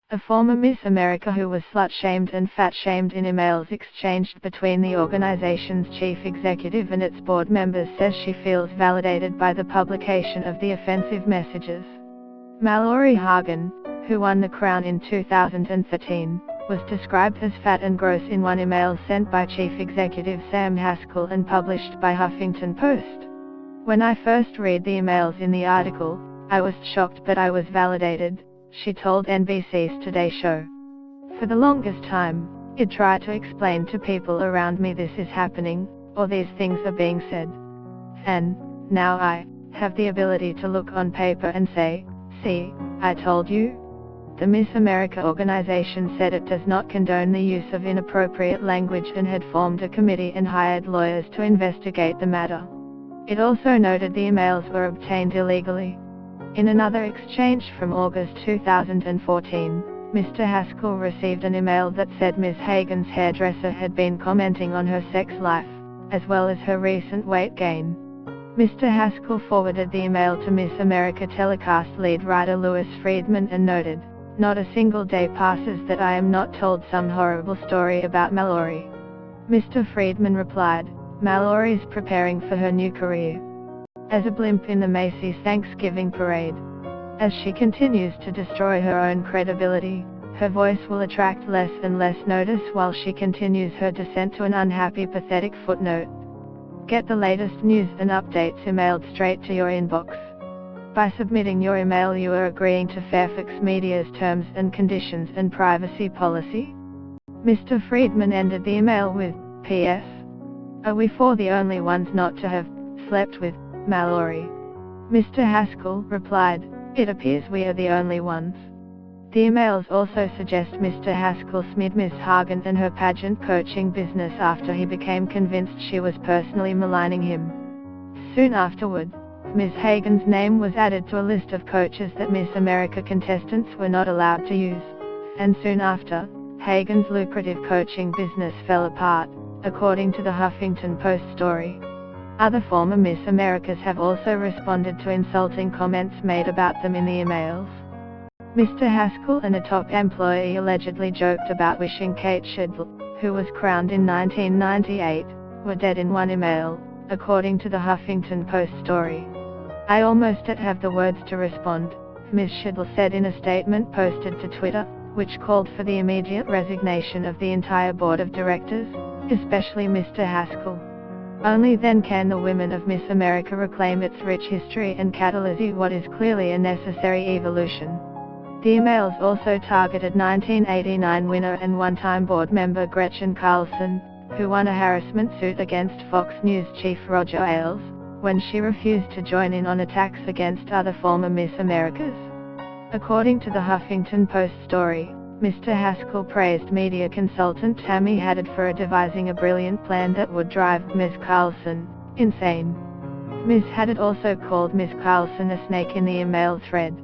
A former Miss America who was slut-shamed and fat-shamed in emails exchanged between the organization's chief executive and its board members says she feels validated by the publication of the offensive messages. Mallory Hagen, who won the crown in 2013, was described as fat and gross in one email sent by Chief Executive Sam Haskell and published by Huffington Post. When I first read the emails in the article, I was shocked but I was validated, she told NBC's Today Show. For the longest time, I'd tried to explain to people around me this is happening, or these things are being said. And now I have the ability to look on paper and say, see, I told you. The Miss America organization said it does not condone the use of inappropriate language and had formed a committee and hired lawyers to investigate the matter. It also noted the emails were obtained illegally. In another exchange from August 2014, Mr. Haskell received an email that said Ms. Hagen's hairdresser had been commenting on her sex life, as well as her recent weight gain. Mr. Haskell forwarded the email to Miss America telecast lead writer Louis Friedman and noted, "Not a single day passes that I am not told some horrible story about Mallory." Mr. Friedman replied, "Mallory's preparing for her new career as a blimp in the Macy's Thanksgiving parade. As she continues to destroy her own credibility, her voice will attract less and less notice while she continues her descent to an unhappy, pathetic footnote." Get the latest news and updates emailed straight to your inbox. By submitting your email, you are agreeing to Fairfax Media's terms and conditions and privacy policy. Mr. Friedman ended the email with, "P.S. Are we the only ones not to have slept with Mallory?" Mr. Haskell replied, "It appears we are the only ones." The emails also suggest Mr. Haskell smeared Ms. Hagen and her pageant coaching business after he became convinced she was personally maligning him. Soon afterward, Ms. Hagen's name was added to a list of coaches that Miss America contestants were not allowed to use, and soon after, Hagen's lucrative coaching business fell apart, according to the Huffington Post story. Other former Miss Americas have also responded to insulting comments made about them in the emails. Mr. Haskell and a top employee allegedly joked about wishing Kate Shidle, who was crowned in 1998, were dead in one email, according to the Huffington Post story. "I almost didn't have the words to respond," Ms. Shidle said in a statement posted to Twitter, which called for the immediate resignation of the entire board of directors, especially Mr. Haskell. Only then can the women of Miss America reclaim its rich history and catalyze what is clearly a necessary evolution. The emails also targeted 1989 winner and one-time board member Gretchen Carlson, who won a harassment suit against Fox News chief Roger Ailes, when she refused to join in on attacks against other former Miss Americas. According to the Huffington Post story, Mr. Haskell praised media consultant Tammy Haddad for devising a brilliant plan that would drive Ms. Carlson insane. Ms. Haddad also called Ms. Carlson a snake in the email thread.